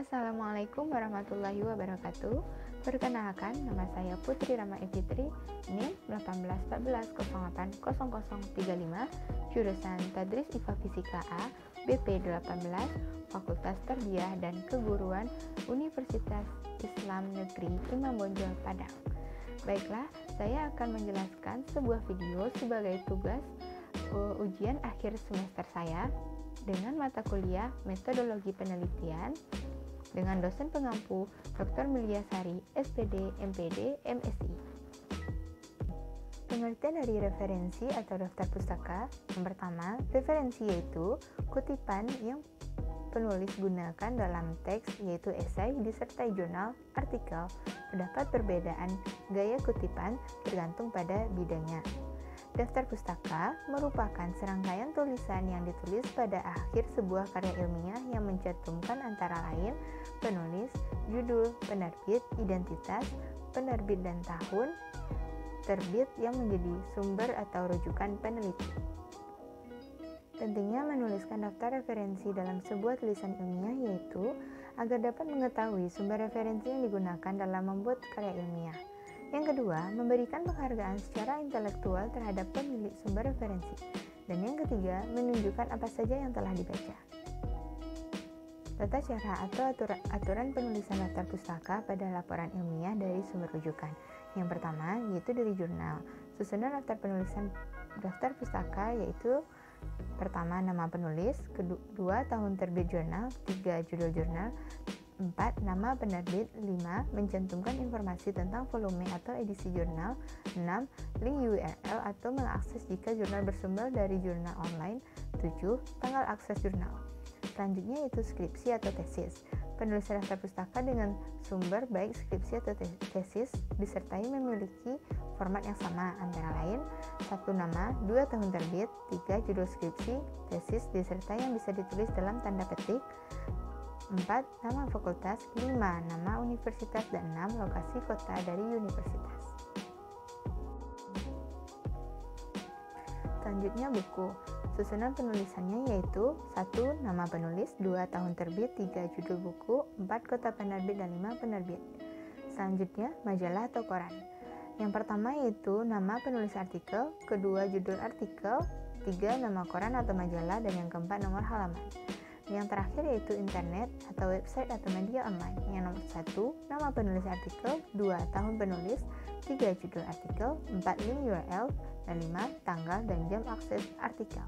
Assalamualaikum warahmatullahi wabarakatuh. Perkenalkan, nama saya Putri Rama Fitri, NIM 1814080035, jurusan Tadris IPA Fisika A, BP 18, Fakultas Tarbiyah dan Keguruan Universitas Islam Negeri Imam Bonjol Padang. Baiklah, saya akan menjelaskan sebuah video sebagai tugas ujian akhir semester saya dengan mata kuliah Metodologi Penelitian dengan dosen pengampu Dr. Milyasari, SPD, MPD, MSI. Pengertian dari referensi atau daftar pustaka. Yang pertama, referensi yaitu kutipan yang penulis gunakan dalam teks, yaitu esai disertai jurnal, artikel. Terdapat perbedaan gaya kutipan tergantung pada bidangnya. Daftar pustaka merupakan serangkaian tulisan yang ditulis pada akhir sebuah karya ilmiah yang mencantumkan antara lain penulis, judul, penerbit, identitas, penerbit dan tahun terbit yang menjadi sumber atau rujukan peneliti. Pentingnya menuliskan daftar referensi dalam sebuah tulisan ilmiah yaitu agar dapat mengetahui sumber referensi yang digunakan dalam membuat karya ilmiah. Yang kedua, memberikan penghargaan secara intelektual terhadap pemilik sumber referensi. Dan yang ketiga, menunjukkan apa saja yang telah dibaca. Tata cara atau aturan penulisan daftar pustaka pada laporan ilmiah dari sumber rujukan. Yang pertama, yaitu dari jurnal. Susunan daftar penulisan daftar pustaka yaitu pertama, nama penulis, kedua, tahun terbit jurnal, 3, judul jurnal, 4. Nama penerbit, 5. Mencantumkan informasi tentang volume atau edisi jurnal, 6. Link URL atau mengakses jika jurnal bersumber dari jurnal online, 7. Tanggal akses jurnal. Selanjutnya yaitu skripsi atau tesis. Penulisan daftar pustaka dengan sumber baik skripsi atau tesis disertai memiliki format yang sama, antara lain 1. Nama, 2. Tahun terbit, 3. Judul skripsi, tesis disertai yang bisa ditulis dalam tanda petik, 4. Nama fakultas, 5. Nama universitas, dan 6. Lokasi kota dari universitas. Selanjutnya buku. Susunan penulisannya yaitu 1. Nama penulis, 2. Tahun terbit, 3. Judul buku, 4. Kota penerbit, dan 5. Penerbit. Selanjutnya majalah atau koran. Yang pertama yaitu nama penulis artikel, kedua judul artikel, 3. Nama koran atau majalah, dan yang keempat nomor halaman. Yang terakhir yaitu internet atau website atau media online. Yang nomor 1, nama penulis artikel, 2. Tahun penulis, 3. Judul artikel, 4. Link URL, dan 5. Tanggal dan jam akses artikel.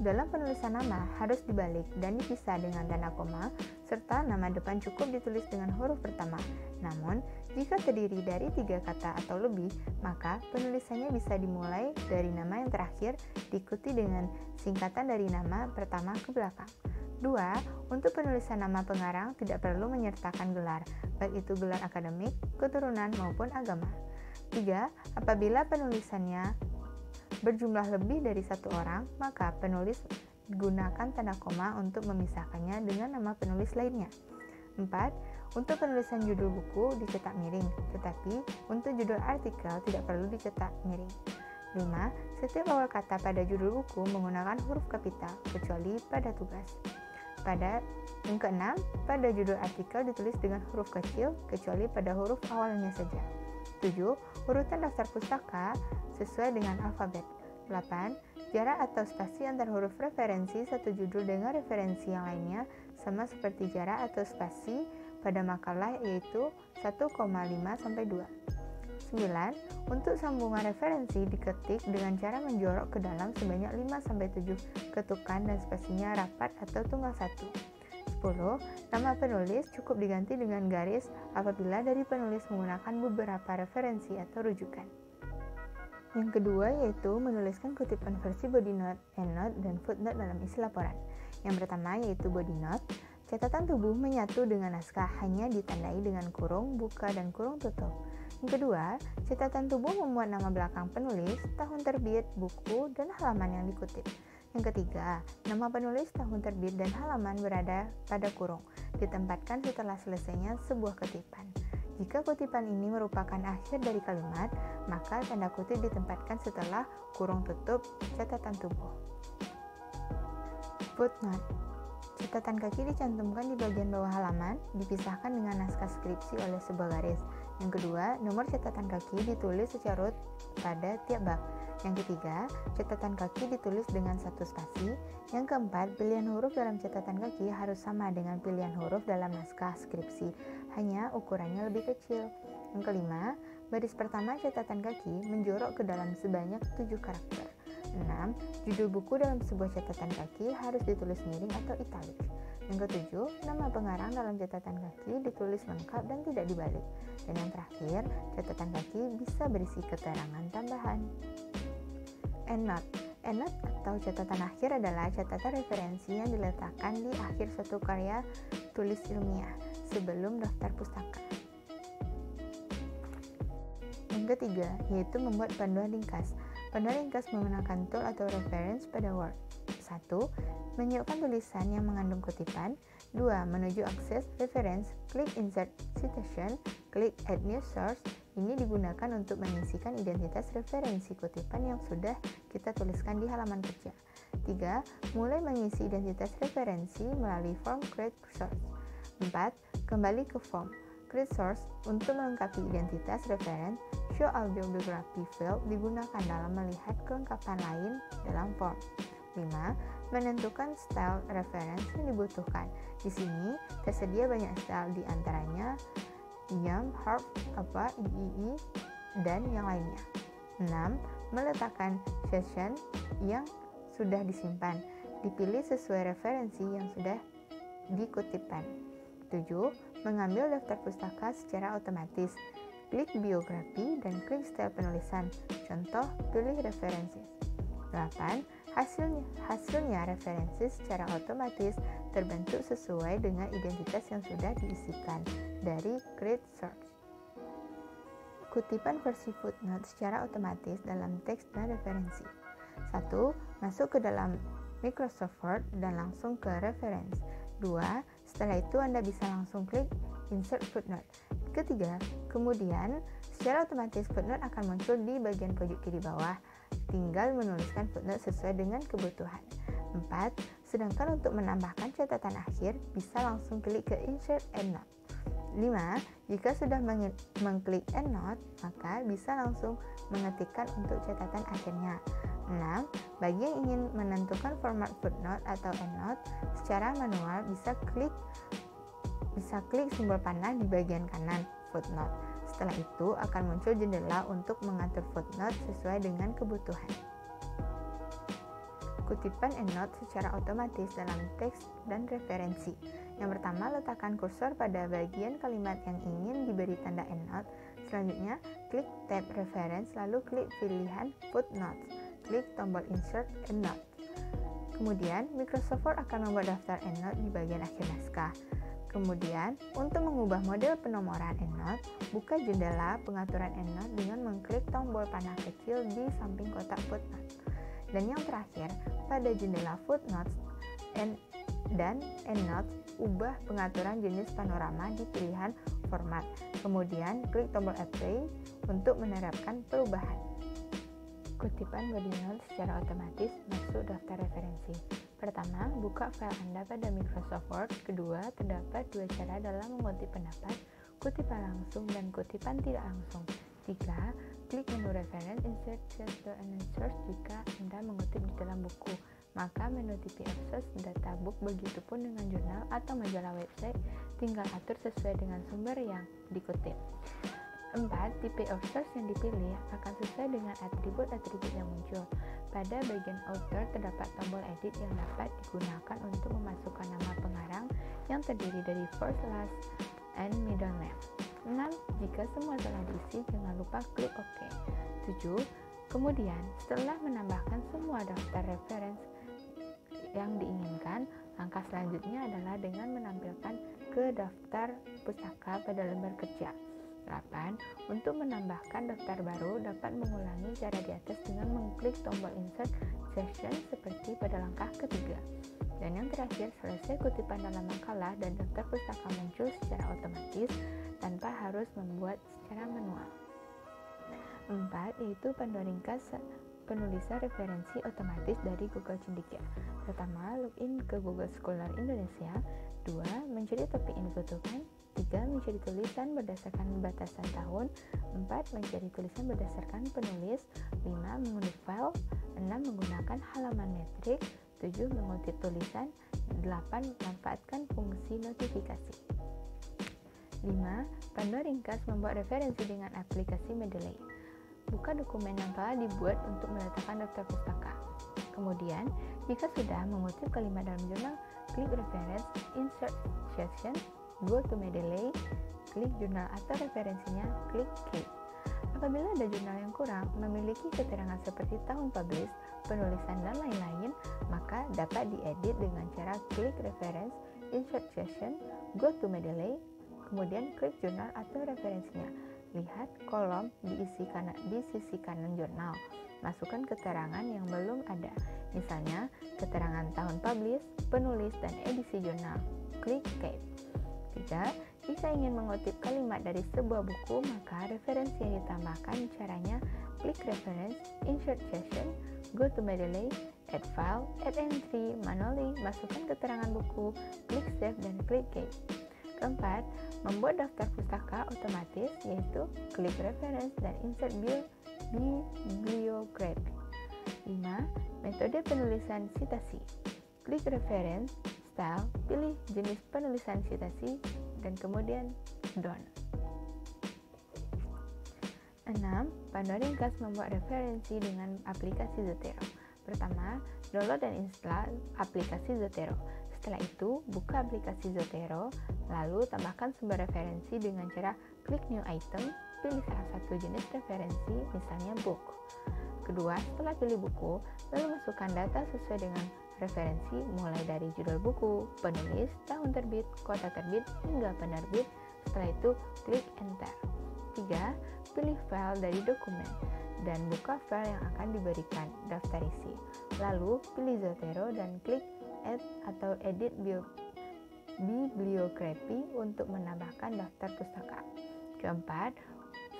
Dalam penulisan nama harus dibalik dan dipisah dengan tanda koma, serta nama depan cukup ditulis dengan huruf pertama. Namun, jika terdiri dari 3 kata atau lebih, maka penulisannya bisa dimulai dari nama yang terakhir, diikuti dengan singkatan dari nama pertama ke belakang. 2. Untuk penulisan nama pengarang tidak perlu menyertakan gelar, baik itu gelar akademik, keturunan, maupun agama. 3. Apabila penulisannya berjumlah lebih dari 1 orang, maka penulis gunakan tanda koma untuk memisahkannya dengan nama penulis lainnya. 4. Untuk penulisan judul buku dicetak miring, tetapi untuk judul artikel tidak perlu dicetak miring. 5. Setiap awal kata pada judul buku menggunakan huruf kapital, kecuali pada tugas. Yang keenam, pada judul artikel ditulis dengan huruf kecil, kecuali pada huruf awalnya saja. 7. Urutan daftar pustaka sesuai dengan alfabet. 8. Jarak atau spasi antar huruf referensi satu judul dengan referensi yang lainnya sama seperti jarak atau spasi pada makalah yaitu 1,5-2. 9. Untuk sambungan referensi diketik dengan cara menjorok ke dalam sebanyak 5-7 ketukan dan spasinya rapat atau tunggal 1. 10. Nama penulis cukup diganti dengan garis apabila dari penulis menggunakan beberapa referensi atau rujukan. Yang kedua yaitu menuliskan kutipan versi body note, endnote, dan footnote dalam isi laporan. Yang pertama yaitu body note. Catatan tubuh menyatu dengan naskah hanya ditandai dengan kurung buka dan kurung tutup. Yang kedua, catatan tubuh memuat nama belakang penulis, tahun terbit, buku, dan halaman yang dikutip. Yang ketiga, nama penulis, tahun terbit, dan halaman berada pada kurung, ditempatkan setelah selesainya sebuah kutipan. Jika kutipan ini merupakan akhir dari kalimat, maka tanda kutip ditempatkan setelah kurung tutup catatan tubuh. Footnote. Catatan kaki dicantumkan di bagian bawah halaman, dipisahkan dengan naskah skripsi oleh sebuah garis. Yang kedua, nomor catatan kaki ditulis secara urut pada tiap bab. Yang ketiga, catatan kaki ditulis dengan satu spasi. Yang keempat, pilihan huruf dalam catatan kaki harus sama dengan pilihan huruf dalam naskah skripsi, hanya ukurannya lebih kecil. Yang kelima, baris pertama catatan kaki menjorok ke dalam sebanyak 7 karakter. 6. Judul buku dalam sebuah catatan kaki harus ditulis miring atau italik. Yang ketujuh, nama pengarang dalam catatan kaki ditulis lengkap dan tidak dibalik. Dan yang terakhir, catatan kaki bisa berisi keterangan tambahan. Endnote. Endnote atau catatan akhir adalah catatan referensi yang diletakkan di akhir suatu karya tulis ilmiah sebelum daftar pustaka. Yang ketiga, yaitu membuat panduan ringkas. Panduan ringkas menggunakan tool atau reference pada Word. 1. Menyiapkan tulisan yang mengandung kutipan. 2. Menuju akses reference, klik insert citation, klik add new source. Ini digunakan untuk mengisikan identitas referensi kutipan yang sudah kita tuliskan di halaman kerja. 3. Mulai mengisi identitas referensi melalui form create source. 4. Kembali ke form create source untuk melengkapi identitas reference. Show all bibliography field digunakan dalam melihat kelengkapan lain dalam form. 5. Menentukan style reference yang dibutuhkan. Di sini tersedia banyak style, di antaranya YAM, HARP, III, dan yang lainnya. 6. Meletakkan session yang sudah disimpan. Dipilih sesuai referensi yang sudah dikutipkan. 7. Mengambil daftar pustaka secara otomatis. Klik biografi dan klik style penulisan. Contoh, pilih referensi. 8. Hasilnya referensi secara otomatis terbentuk sesuai dengan identitas yang sudah diisikan dari create source. Kutipan versi footnote secara otomatis dalam teks dan referensi. 1. Masuk ke dalam Microsoft Word dan langsung ke reference. 2. Setelah itu Anda bisa langsung klik insert footnote. Ketiga, kemudian secara otomatis footnote akan muncul di bagian pojok kiri bawah. Tinggal menuliskan footnote sesuai dengan kebutuhan. 4. Sedangkan untuk menambahkan catatan akhir, bisa langsung klik ke insert endnote. 5. Jika sudah mengklik endnote, maka bisa langsung mengetikkan untuk catatan akhirnya. 6. Bagi yang ingin menentukan format footnote atau endnote secara manual, bisa klik simbol panah di bagian kanan footnote. Setelah itu akan muncul jendela untuk mengatur footnote sesuai dengan kebutuhan. Kutipan endnote secara otomatis dalam teks dan referensi. Yang pertama, letakkan kursor pada bagian kalimat yang ingin diberi tanda endnote. Selanjutnya, klik tab reference lalu klik pilihan footnotes. Klik tombol insert endnote. Kemudian, Microsoft Word akan membuat daftar endnote di bagian akhir naskah. Kemudian, untuk mengubah model penomoran endnote, buka jendela pengaturan endnote dengan mengklik tombol panah kecil di samping kotak footnote. Dan yang terakhir, pada jendela footnotes dan endnotes, ubah pengaturan jenis panorama di pilihan format. Kemudian, klik tombol Apply untuk menerapkan perubahan. Kutipan body note secara otomatis masuk daftar referensi. Pertama, buka file Anda pada Microsoft Word. Kedua, terdapat dua cara dalam mengutip pendapat, kutipan langsung dan kutipan tidak langsung. 3. Klik menu reference, insert chapter and source jika Anda mengutip di dalam buku. Maka menu TPF source data book, begitupun dengan jurnal atau majalah website, tinggal atur sesuai dengan sumber yang dikutip. 4. Tipe of source yang dipilih akan sesuai dengan atribut-atribut yang muncul. Pada bagian author terdapat tombol edit yang dapat digunakan untuk memasukkan nama pengarang yang terdiri dari first, last, and middle name. 6. Jika semua telah diisi, jangan lupa klik OK. 7. Kemudian, setelah menambahkan semua daftar reference yang diinginkan, langkah selanjutnya adalah dengan menampilkan ke daftar pustaka pada lembar kerja. 8. Untuk menambahkan daftar baru, dapat mengulangi cara di atas dengan mengklik tombol insert session seperti pada langkah ketiga. Dan yang terakhir, selesai kutipan dalam makalah dan daftar pustaka muncul secara otomatis tanpa harus membuat secara manual. 4. Yaitu panduan ringkas penulisan referensi otomatis dari Google Cendekia. Pertama, login ke Google Scholar Indonesia. 2. Mencari topik yang dibutuhkan. 3. Mencari tulisan berdasarkan batasan tahun. 4. Mencari tulisan berdasarkan penulis. 5. Mengunduh file. 6. Menggunakan halaman metrik. 7. Mengutip tulisan. 8. Manfaatkan fungsi notifikasi. 5. Panduan ringkas membuat referensi dengan aplikasi Mendeley. Buka dokumen yang telah dibuat untuk meletakkan daftar pustaka. Kemudian, jika sudah mengutip kalimat dalam jurnal, klik Reference, Insert Section, go to Mendeley, klik jurnal atau referensinya, klik Keep. Apabila ada jurnal yang kurang, memiliki keterangan seperti tahun publish, penulisan, dan lain-lain, maka dapat diedit dengan cara klik Reference, Insert Section, go to Mendeley, kemudian klik jurnal atau referensinya. Lihat kolom di sisi kanan jurnal. Masukkan keterangan yang belum ada. Misalnya, keterangan tahun publish, penulis, dan edisi jurnal. Klik Keep. 3. Jika ingin mengutip kalimat dari sebuah buku, maka referensi yang ditambahkan caranya klik Reference, Insert Section, go to Mendeley, Add File, Add Entry, manually, masukkan keterangan buku, klik Save, dan klik Keep. Keempat, membuat daftar pustaka otomatis, yaitu klik Reference dan Insert Bibliography. 5. Metode penulisan sitasi. Klik Reference, Style, pilih jenis penulisan sitasi, dan kemudian Done. 6. Panduan ringkas membuat referensi dengan aplikasi Zotero. Pertama, download dan install aplikasi Zotero. Setelah itu, buka aplikasi Zotero, lalu tambahkan sumber referensi dengan cara klik New Item, pilih salah satu jenis referensi, misalnya book. Kedua, setelah pilih buku, lalu masukkan data sesuai dengan referensi mulai dari judul buku, penulis, tahun terbit, kota terbit, hingga penerbit. Setelah itu, klik Enter. 3. Pilih file dari dokumen dan buka file yang akan diberikan, daftar isi. Lalu, pilih Zotero dan klik Add atau Edit Bibliography untuk menambahkan daftar pustaka. Keempat,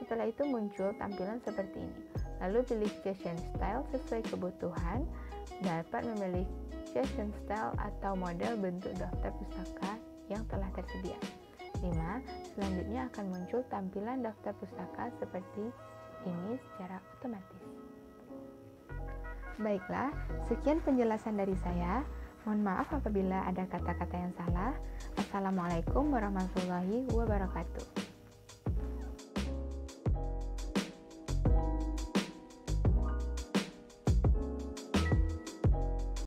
setelah itu muncul tampilan seperti ini. Lalu pilih Session Style sesuai kebutuhan. Dapat memilih Session Style atau model bentuk daftar pustaka yang telah tersedia. 5. Selanjutnya akan muncul tampilan daftar pustaka seperti ini secara otomatis. Baiklah, sekian penjelasan dari saya. Mohon maaf apabila ada kata-kata yang salah. Assalamualaikum warahmatullahi wabarakatuh.